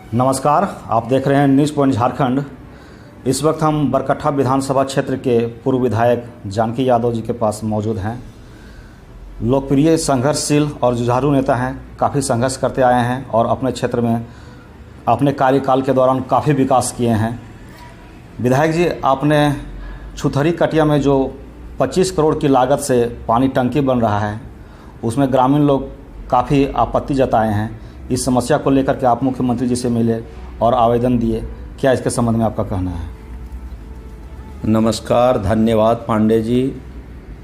नमस्कार, आप देख रहे हैं न्यूज़ पॉइंट झारखंड। इस वक्त हम बरकट्ठा विधानसभा क्षेत्र के पूर्व विधायक जानकी यादव जी के पास मौजूद हैं। लोकप्रिय, संघर्षशील और जुझारू नेता हैं। काफ़ी संघर्ष करते आए हैं और अपने क्षेत्र में अपने कार्यकाल के दौरान काफ़ी विकास किए हैं। विधायक जी, आपने छुथरी कटिया में जो 25 करोड़ की लागत से पानी टंकी बन रहा है, उसमें ग्रामीण लोग काफ़ी आपत्ति जताए हैं। इस समस्या को लेकर के आप मुख्यमंत्री जी से मिले और आवेदन दिए, क्या इसके संबंध में आपका कहना है? नमस्कार, धन्यवाद पांडे जी।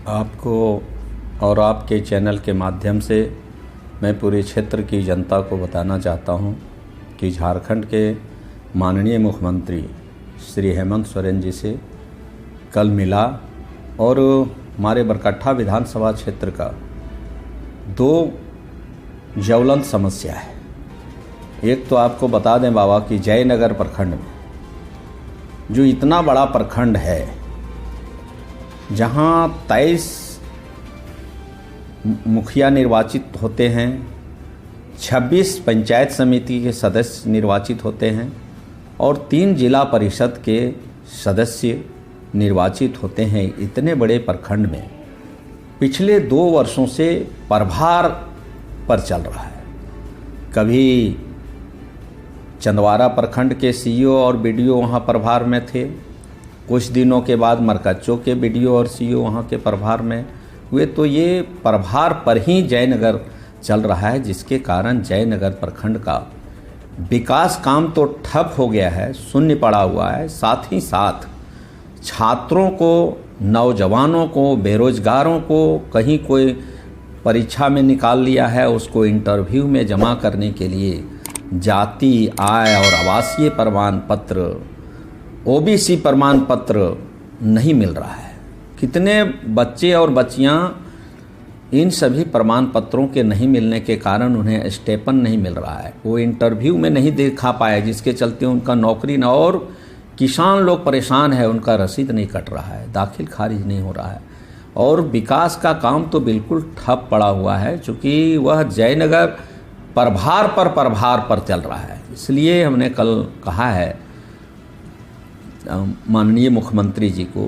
आपको और आपके चैनल के माध्यम से मैं पूरे क्षेत्र की जनता को बताना चाहता हूं कि झारखंड के माननीय मुख्यमंत्री श्री हेमंत सोरेन जी से कल मिला और हमारे बरकट्ठा विधानसभा क्षेत्र का दो ज्वलंत समस्या है। एक तो आपको बता दें बाबा कि जयनगर प्रखंड में, जो इतना बड़ा प्रखंड है, जहां 23 मुखिया निर्वाचित होते हैं, 26 पंचायत समिति के सदस्य निर्वाचित होते हैं और 3 जिला परिषद के सदस्य निर्वाचित होते हैं। इतने बड़े प्रखंड में पिछले 2 वर्षों से प्रभार पर चल रहा है। कभी चंदवारा प्रखंड के सीईओ और बीडीओ वहाँ प्रभार में थे, कुछ दिनों के बाद मरकच्चो के बीडीओ और सीईओ वहाँ के प्रभार में हुए, तो ये प्रभार पर ही जयनगर चल रहा है, जिसके कारण जयनगर प्रखंड का विकास काम तो ठप हो गया है, शून्य पड़ा हुआ है। साथ ही साथ छात्रों को, नौजवानों को, बेरोजगारों को कहीं कोई परीक्षा में निकाल लिया है, उसको इंटरव्यू में जमा करने के लिए जाति, आय और आवासीय प्रमाण पत्र, ओबीसी प्रमाण पत्र नहीं मिल रहा है। कितने बच्चे और बच्चियां इन सभी प्रमाण पत्रों के नहीं मिलने के कारण उन्हें स्टेपन नहीं मिल रहा है, वो इंटरव्यू में नहीं दिखा पाए, जिसके चलते उनका नौकरी न, और किसान लोग परेशान है, उनका रसीद नहीं कट रहा है, दाखिल खारिज नहीं हो रहा है और विकास का काम तो बिल्कुल ठप पड़ा हुआ है, चूँकि वह जयनगर प्रभार पर चल रहा है। इसलिए हमने कल कहा है माननीय मुख्यमंत्री जी को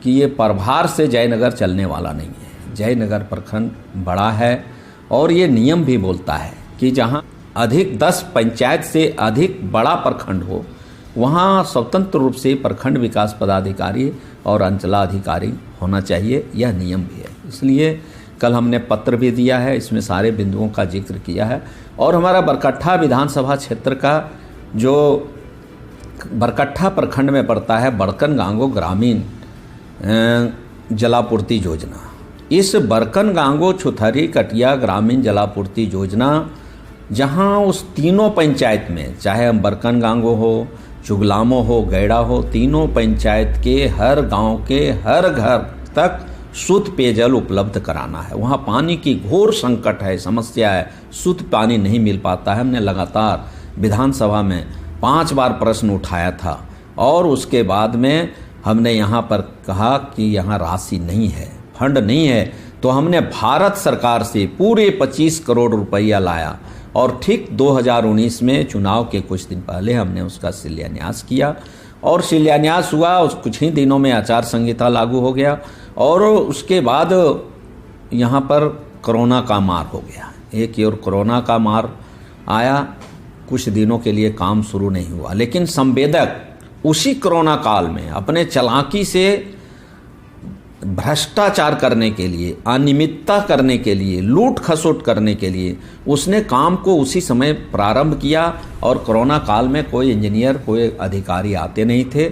कि ये प्रभार से जयनगर चलने वाला नहीं है। जयनगर प्रखंड बड़ा है और ये नियम भी बोलता है कि जहाँ अधिक 10 पंचायत से अधिक बड़ा प्रखंड हो, वहाँ स्वतंत्र रूप से प्रखंड विकास पदाधिकारी और अंचलाधिकारी होना चाहिए, यह नियम भी है। इसलिए कल हमने पत्र भी दिया है, इसमें सारे बिंदुओं का जिक्र किया है। और हमारा बरकट्ठा विधानसभा क्षेत्र का जो बरकट्ठा प्रखंड में पड़ता है बरकन गांगो ग्रामीण जलापूर्ति योजना, इस बरकन गांगो छुथरी कटिया ग्रामीण जलापूर्ति योजना, जहां उस तीनों पंचायत में, चाहे हम बरकन गांगो हो, चुगलामो हो, गैड़ा हो, तीनों पंचायत के हर गांव के हर घर तक शुद्ध पेयजल उपलब्ध कराना है। वहाँ पानी की घोर संकट है, समस्या है, शुद्ध पानी नहीं मिल पाता है। हमने लगातार विधानसभा में 5 बार प्रश्न उठाया था और उसके बाद में हमने यहाँ पर कहा कि यहाँ राशि नहीं है, फंड नहीं है, तो हमने भारत सरकार से पूरे 25 करोड़ रुपया लाया और ठीक 2019 में चुनाव के कुछ दिन पहले हमने उसका शिलान्यास किया और शिलान्यास हुआ, उस कुछ ही दिनों में आचार संहिता लागू हो गया और उसके बाद यहाँ पर कोरोना का मार हो गया। एक और कोरोना का मार आया, कुछ दिनों के लिए काम शुरू नहीं हुआ, लेकिन संवेदक उसी कोरोना काल में अपने चालाकी से भ्रष्टाचार करने के लिए, अनियमितता करने के लिए, लूट खसोट करने के लिए उसने काम को उसी समय प्रारंभ किया और कोरोना काल में कोई इंजीनियर, कोई अधिकारी आते नहीं थे।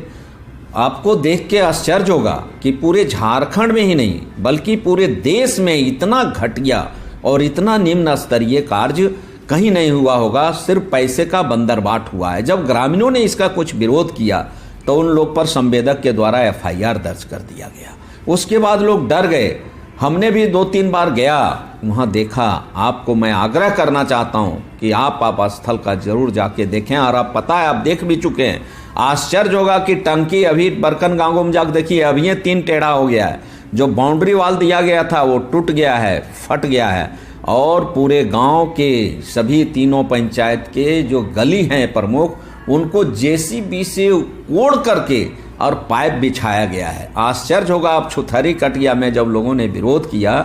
आपको देख के आश्चर्य होगा कि पूरे झारखंड में ही नहीं बल्कि पूरे देश में इतना घटिया और इतना निम्न स्तरीय कार्य कहीं नहीं हुआ होगा। सिर्फ पैसे का बंदरबाट हुआ है। जब ग्रामीणों ने इसका कुछ विरोध किया तो उन लोग पर संवेदक के द्वारा एफआईआर दर्ज कर दिया गया। उसके बाद लोग डर गए। हमने भी 2-3 बार गया, वहाँ देखा। आपको मैं आग्रह करना चाहता हूँ कि आप स्थल का जरूर जाके देखें और आप पता है, आप देख भी चुके हैं। आश्चर्य होगा कि टंकी अभी बरकन गांगो में जाकर देखिए, अभी 3 टेढ़ा हो गया है। जो बाउंड्री वाल दिया गया था वो टूट गया है, फट गया है और पूरे गांव के सभी तीनों पंचायत के जो गली हैं प्रमुख, उनको जेसीबी से कोड़ करके और पाइप बिछाया गया है। आश्चर्य होगा आप छुथरी कटिया में जब लोगों ने विरोध किया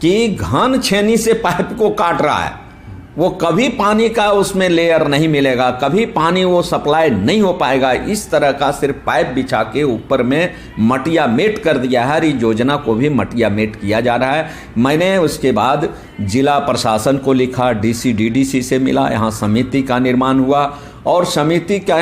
कि घन छेनी से पाइप को काट रहा है, वो कभी पानी का उसमें लेयर नहीं मिलेगा, कभी पानी वो सप्लाई नहीं हो पाएगा। इस तरह का सिर्फ पाइप बिछा के ऊपर में मटिया मेट कर दिया है। इस योजना को भी मटिया मेट किया जा रहा है। मैंने उसके बाद जिला प्रशासन को लिखा, डीसी डीडीसी से मिला, यहाँ समिति का निर्माण हुआ और समिति का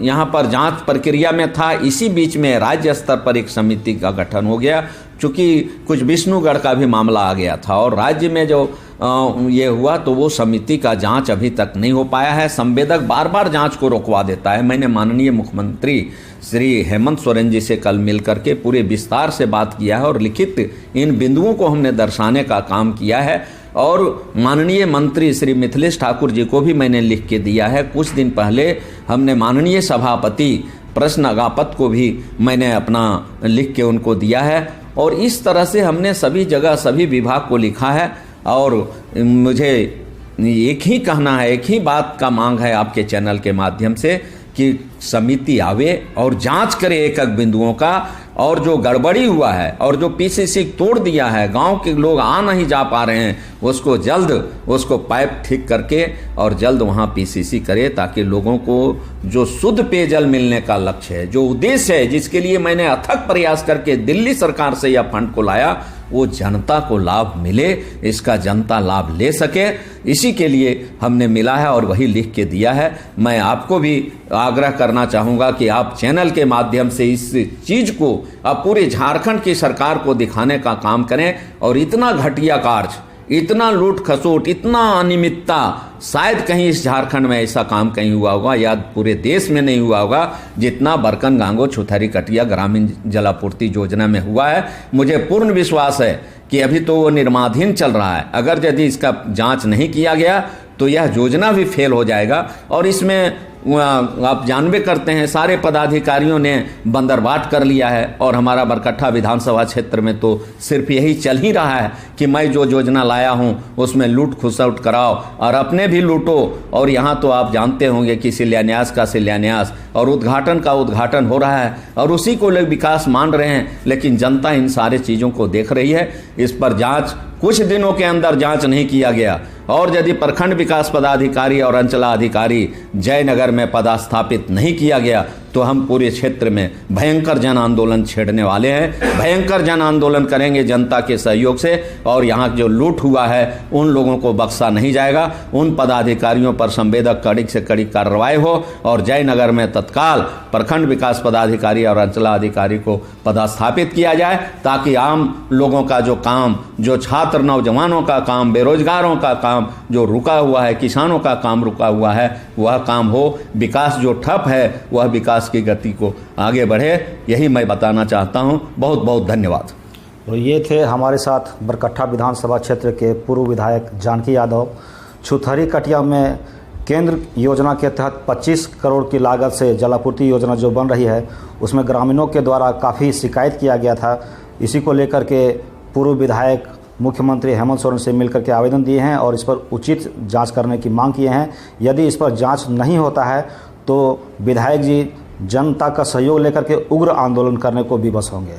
यहाँ पर जांच प्रक्रिया में था। इसी बीच में राज्य स्तर पर एक समिति का गठन हो गया, चूँकि कुछ विष्णुगढ़ का भी मामला आ गया था और राज्य में जो ये हुआ तो वो समिति का जांच अभी तक नहीं हो पाया है। संवेदक बार बार जांच को रोकवा देता है। मैंने माननीय मुख्यमंत्री श्री हेमंत सोरेन जी से कल मिल करके पूरे विस्तार से बात किया है और लिखित इन बिंदुओं को हमने दर्शाने का काम किया है और माननीय मंत्री श्री मिथिलेश ठाकुर जी को भी मैंने लिख के दिया है। कुछ दिन पहले हमने माननीय सभापति प्रश्न अगापत को भी मैंने अपना लिख के उनको दिया है और इस तरह से हमने सभी जगह सभी विभाग को लिखा है। और मुझे एक ही कहना है, एक ही बात का मांग है आपके चैनल के माध्यम से कि समिति आवे और जांच करे एक एक बिंदुओं का और जो गड़बड़ी हुआ है और जो पीसीसी तोड़ दिया है, गांव के लोग आ नहीं जा पा रहे हैं, उसको जल्द उसको पाइप ठीक करके और जल्द वहां पीसीसी करे ताकि लोगों को जो शुद्ध पेयजल मिलने का लक्ष्य है, जो उद्देश्य है, जिसके लिए मैंने अथक प्रयास करके दिल्ली सरकार से यह फंड को लाया, वो जनता को लाभ मिले, इसका जनता लाभ ले सके, इसी के लिए हमने मिला है और वही लिख के दिया है। मैं आपको भी आग्रह करना चाहूँगा कि आप चैनल के माध्यम से इस चीज़ को अब पूरे झारखंड की सरकार को दिखाने का काम करें और इतना घटिया कार्य, इतना लूट खसोट, इतना अनियमितता शायद कहीं इस झारखंड में ऐसा काम कहीं हुआ होगा या पूरे देश में नहीं हुआ होगा जितना बरकन गांगो छुथरी कटिया ग्रामीण जलापूर्ति योजना में हुआ है। मुझे पूर्ण विश्वास है कि अभी तो वो निर्माणाधीन चल रहा है, अगर यदि इसका जांच नहीं किया गया तो यह योजना भी फेल हो जाएगा और इसमें आप जानबे करते हैं सारे पदाधिकारियों ने बंदरबाट कर लिया है और हमारा बरकट्ठा विधानसभा क्षेत्र में तो सिर्फ यही चल ही रहा है कि मैं जो योजना लाया हूं उसमें लूट खुसौट कराओ और अपने भी लूटो। और यहाँ तो आप जानते होंगे कि शिलान्यास का शिलान्यास और उद्घाटन का उद्घाटन हो रहा है और उसी को लोग विकास मान रहे हैं, लेकिन जनता इन सारे चीज़ों को देख रही है। इस पर जांच कुछ दिनों के अंदर जांच नहीं किया गया और यदि प्रखंड विकास पदाधिकारी और अंचलाधिकारी जयनगर में पदस्थापित नहीं किया गया तो हम पूरे क्षेत्र में भयंकर जन आंदोलन छेड़ने वाले हैं। भयंकर जन आंदोलन करेंगे जनता के सहयोग से और यहाँ जो लूट हुआ है उन लोगों को बख्शा नहीं जाएगा। उन पदाधिकारियों पर संवेदक कड़ी से कड़ी कार्रवाई हो और जयनगर में तत्काल प्रखंड विकास पदाधिकारी और अंचलाधिकारी को पदस्थापित किया जाए ताकि आम लोगों का जो काम, जो छात्र नौजवानों का काम, बेरोजगारों का काम जो रुका हुआ है, किसानों का काम रुका हुआ है, वह काम हो। विकास जो ठप है वह विकास की गति को आगे बढ़े, यही मैं बताना चाहता हूं। बहुत बहुत धन्यवाद। तो ये थे हमारे साथ बरकट्ठा विधानसभा क्षेत्र के पूर्व विधायक जानकी यादव। छुथरी कटिया में केंद्र योजना के तहत 25 करोड़ की लागत से जलापूर्ति योजना जो बन रही है उसमें ग्रामीणों के द्वारा काफ़ी शिकायत किया गया था। इसी को लेकर के पूर्व विधायक मुख्यमंत्री हेमंत सोरेन से मिलकर के आवेदन दिए हैं और इस पर उचित जांच करने की मांग किए हैं। यदि इस पर जांच नहीं होता है तो विधायक जी जनता का सहयोग लेकर के उग्र आंदोलन करने को विवश होंगे।